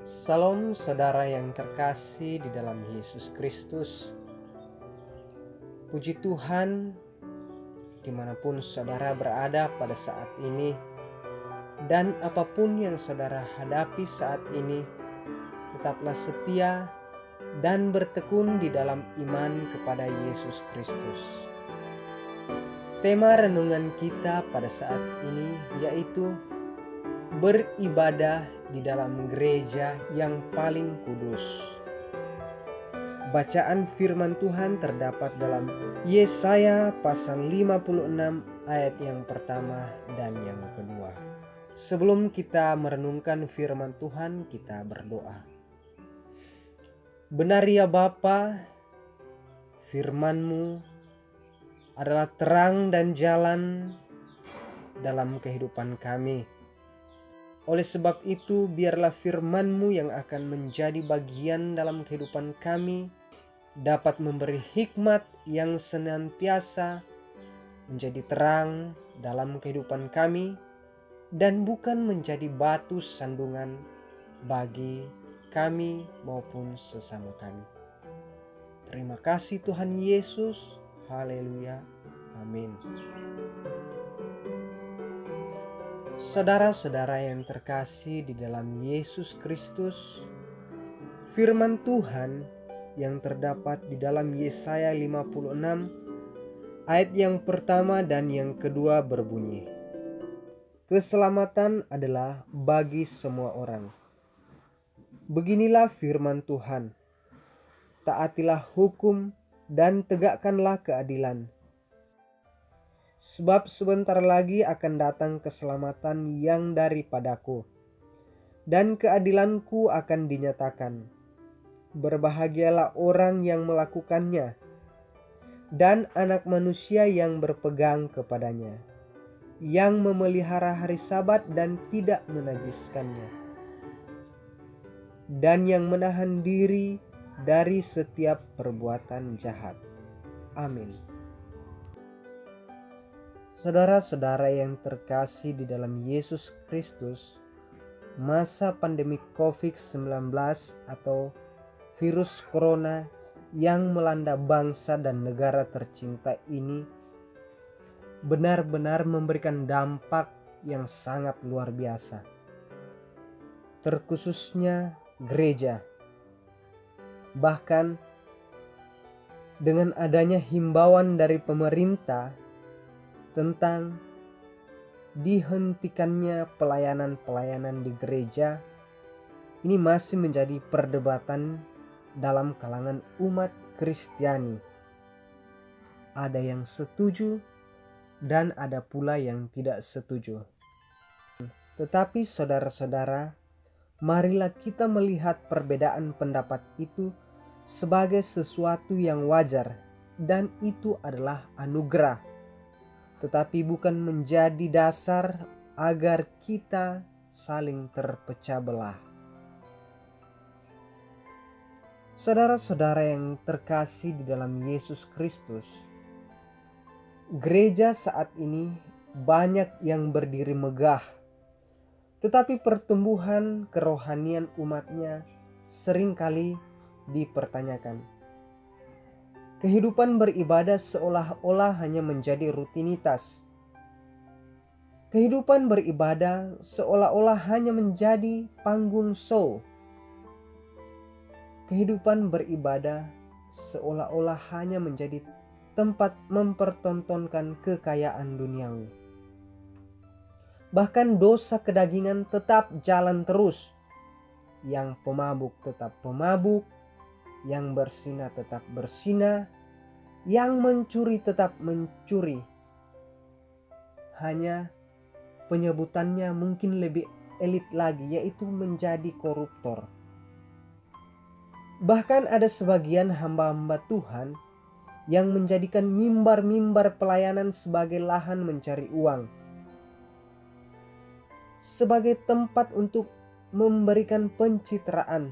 Salam saudara yang terkasih di dalam Yesus Kristus. Puji Tuhan, dimanapun saudara berada pada saat ini, dan apapun yang saudara hadapi saat ini, tetaplah setia dan bertekun di dalam iman kepada Yesus Kristus. Tema renungan kita pada saat ini yaitu beribadah di dalam gereja yang paling kudus. Bacaan firman Tuhan terdapat dalam Yesaya pasal 56 ayat yang pertama dan yang kedua. Sebelum kita merenungkan firman Tuhan, kita berdoa. Benar ya Bapa, firman-Mu adalah terang dan jalan dalam kehidupan kami. Oleh sebab itu, biarlah firman-Mu yang akan menjadi bagian dalam kehidupan kami dapat memberi hikmat yang senantiasa menjadi terang dalam kehidupan kami dan bukan menjadi batu sandungan bagi kami maupun sesama kami. Terima kasih Tuhan Yesus. Haleluya. Amin. Saudara-saudara yang terkasih di dalam Yesus Kristus, firman Tuhan yang terdapat di dalam Yesaya 56 ayat yang pertama dan yang kedua berbunyi, keselamatan adalah bagi semua orang. Beginilah firman Tuhan, taatilah hukum dan tegakkanlah keadilan. Sebab sebentar lagi akan datang keselamatan yang daripadaku, dan keadilanku akan dinyatakan. Berbahagialah orang yang melakukannya, dan anak manusia yang berpegang kepadanya, yang memelihara hari Sabat dan tidak menajiskannya, dan yang menahan diri dari setiap perbuatan jahat. Amin. Saudara-saudara yang terkasih di dalam Yesus Kristus, masa pandemi COVID-19 atau virus corona yang melanda bangsa dan negara tercinta ini benar-benar memberikan dampak yang sangat luar biasa, terkhususnya gereja. Bahkan dengan adanya himbauan dari pemerintah tentang dihentikannya pelayanan-pelayanan di gereja, ini masih menjadi perdebatan dalam kalangan umat Kristiani. Ada yang setuju dan ada pula yang tidak setuju. Tetapi saudara-saudara, marilah kita melihat perbedaan pendapat itu sebagai sesuatu yang wajar, dan itu adalah anugerah, tetapi bukan menjadi dasar agar kita saling terpecah belah. Saudara-saudara yang terkasih di dalam Yesus Kristus, gereja saat ini banyak yang berdiri megah, tetapi pertumbuhan kerohanian umatnya seringkali dipertanyakan. Kehidupan beribadah seolah-olah hanya menjadi rutinitas. Kehidupan beribadah seolah-olah hanya menjadi panggung show. Kehidupan beribadah seolah-olah hanya menjadi tempat mempertontonkan kekayaan duniawi. Bahkan dosa kedagingan tetap jalan terus. Yang pemabuk tetap pemabuk, yang berzina tetap berzina, yang mencuri tetap mencuri. Hanya penyebutannya mungkin lebih elit lagi, yaitu menjadi koruptor. Bahkan ada sebagian hamba-hamba Tuhan yang menjadikan mimbar-mimbar pelayanan sebagai lahan mencari uang, sebagai tempat untuk memberikan pencitraan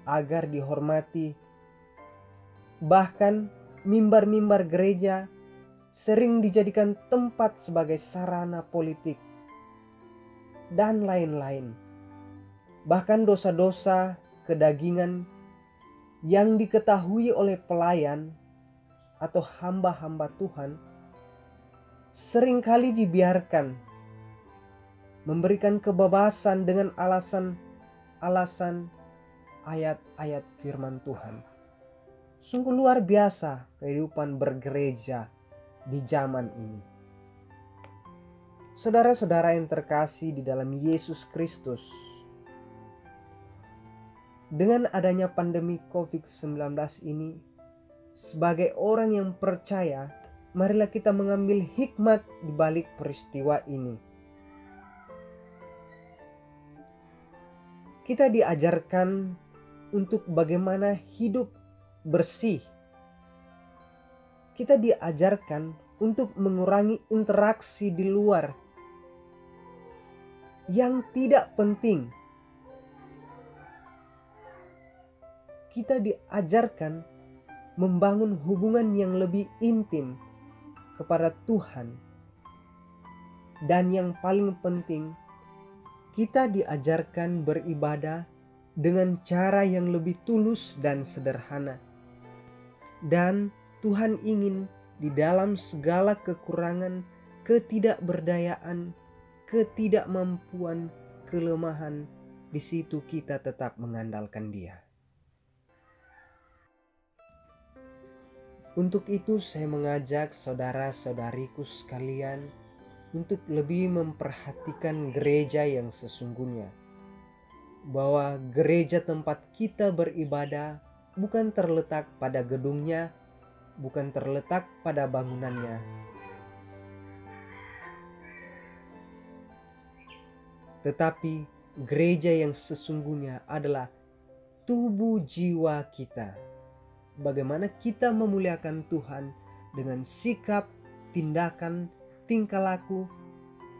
agar dihormati. Bahkan mimbar-mimbar gereja sering dijadikan tempat sebagai sarana politik dan lain-lain. Bahkan dosa-dosa kedagingan yang diketahui oleh pelayan atau hamba-hamba Tuhan seringkali dibiarkan, memberikan kebebasan dengan alasan ayat-ayat firman Tuhan. Sungguh luar biasa kehidupan bergereja di zaman ini. Saudara-saudara yang terkasih di dalam Yesus Kristus, dengan adanya pandemi COVID-19 ini, sebagai orang yang percaya, marilah kita mengambil hikmat di balik peristiwa ini. Kita diajarkan untuk bagaimana hidup bersih. Kita diajarkan untuk mengurangi interaksi di luar yang tidak penting. Kita diajarkan membangun hubungan yang lebih intim kepada Tuhan. Dan yang paling penting, kita diajarkan beribadah dengan cara yang lebih tulus dan sederhana. Dan Tuhan ingin di dalam segala kekurangan, ketidakberdayaan, ketidakmampuan, kelemahan, di situ kita tetap mengandalkan Dia. Untuk itu saya mengajak saudara-saudariku sekalian untuk lebih memperhatikan gereja yang sesungguhnya. Bahwa gereja tempat kita beribadah bukan terletak pada gedungnya, bukan terletak pada bangunannya. Tetapi gereja yang sesungguhnya adalah tubuh jiwa kita. Bagaimana kita memuliakan Tuhan dengan sikap, tindakan, tingkah laku,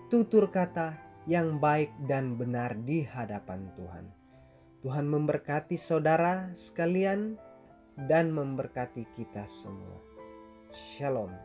tutur kata yang baik dan benar di hadapan Tuhan. Tuhan memberkati saudara sekalian dan memberkati kita semua. Shalom.